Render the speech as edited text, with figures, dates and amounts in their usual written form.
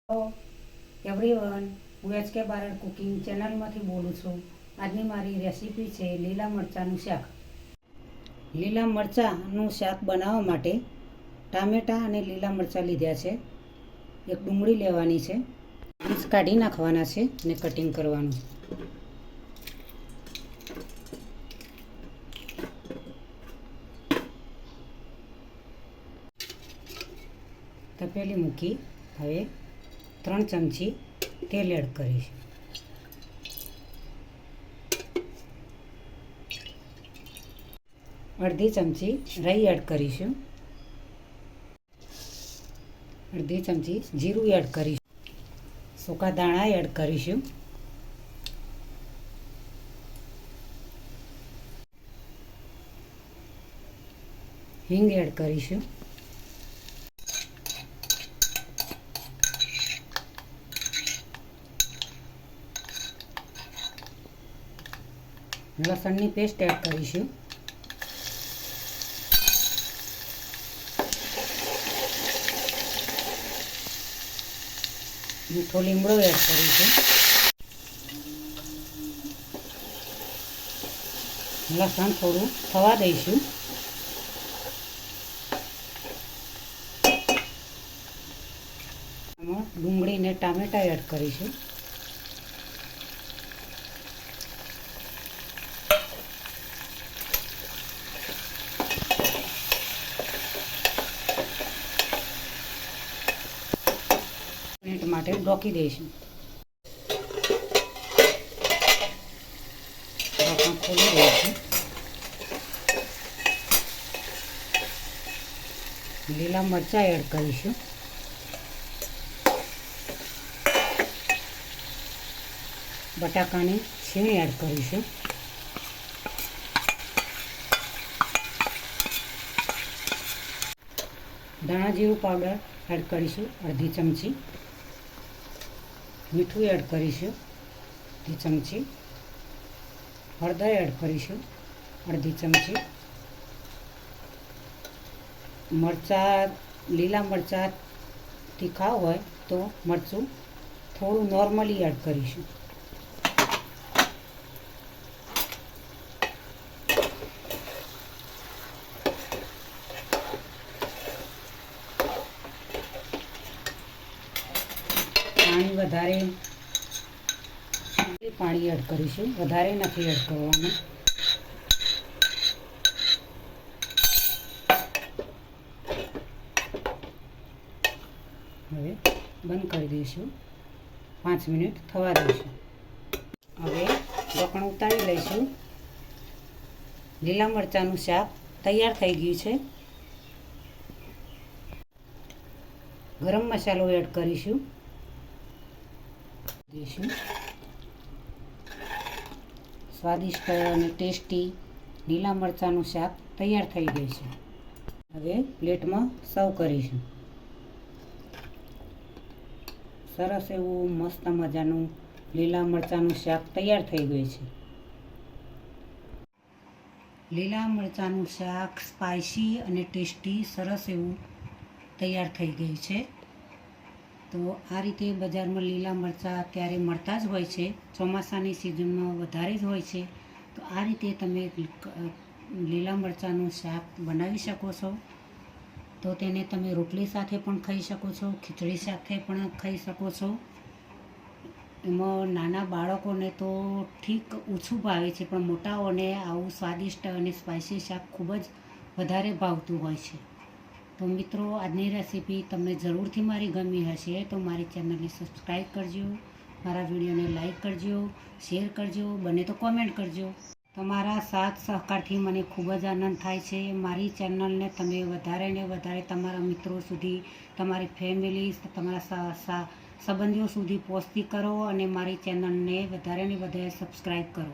Hello everyone, હું HK Barad cooking ચેનલમાંથી બોલું છું। આજની મારી રેસીપી છે લીલા મરચાંનું શાક। લીલા મરચાંનું શાક બનાવવા માટે ટામેટાં અને લીલા મરચાં લીધા છે। એક ડુંગળી લેવાની છે, બીજ કાઢી નાખવાના છે અને કટિંગ કરવાનું છે। તપેલી મૂકી હવે 3 ચમચી તેલ એડ કરીશું। અડધી ચમચી રાઈ એડ કરીશું। અડધી ચમચી જીરું એડ કરીશું। સૂકા દાણા એડ કરીશું। હિંગ એડ કરીશું। લસણની પેસ્ટ એડ કરીશું। મીઠો લીમડો એડ કરીશું। લસણ થોડું થવા દઈશું। આમાં ડુંગળી ને ટામેટાં એડ કરીશું। મિનિટ માટે ઢોકી દઈશું। ઢાંકણ ખોલી દઈશું। લીલા મરચાં એડ કરીશું। બટાકાની છીણ એડ કરીશું। ધાણા જીરું પાવડર એડ કરીશું અડધી ચમચી। મીઠું એડ કરીશું અડધી ચમચી। હળદર એડ કરીશું અડધી ચમચી। લીલા મરચાં તીખા હોય તો મરચું થોડું નોર્મલી એડ કરીશું। પાણી એડ કરીશું, વધારે નથી એડ કરવાનું। હવે બંધ કરી દઈશું, 5 મિનિટ થવા દઈશું। હવે ઢાંકણ ઉતારી લઈશું। લીલા મરચાંનું શાક તૈયાર થઈ ગયું છે। ગરમ મસાલો એડ કરીશું। સ્વાદિષ્ટ અને ટેસ્ટી લીલા મરચાંનું શાક તૈયાર થઈ ગયું છે। હવે પ્લેટમાં સર્વ કરીશું। સરસ એવું મસ્ત મજાનું લીલા મરચાંનું શાક તૈયાર થઈ ગયું છે। લીલા મરચાંનું શાક સ્પાઇસી અને ટેસ્ટી સરસ એવું તૈયાર થઈ ગયું છે। તો આ રીતે બજારમાં લીલા મરચાં અત્યારે મળતા જ હોય છે, ચોમાસાની સિઝનમાં વધારે જ હોય છે। તો આ રીતે તમે લીલા મરચાંનું શાક બનાવી શકો છો। તો તેને તમે રોટલી સાથે પણ ખાઈ શકો છો, ખીચડી સાથે પણ ખાઈ શકો છો। એમાં નાના બાળકોને તો ઠીક ઓછું ભાવે છે, પણ મોટાઓને આવું સ્વાદિષ્ટ અને સ્પાઇસી શાક ખૂબ જ વધારે ભાવતું હોય છે। તો મિત્રો, આજની રેસીપી તમને જરૂરથી મારી ગમી હશે તો મારી ચેનલને સબસ્ક્રાઈબ કરજો, મારા વિડીયોને લાઈક કરજો, શેર કરજો, બને તો કોમેન્ટ કરજો। તમારા સાથ સહકારથી મને ખૂબ જ આનંદ થાય છે। મારી ચેનલને તમે વધારે ને વધારે તમારા મિત્રો સુધી, તમારી ફેમિલી, તમારા સંબંધીઓ સુધી પહોંચતી કરો અને મારી ચેનલને વધારે ને વધારે સબસ્ક્રાઈબ કરો।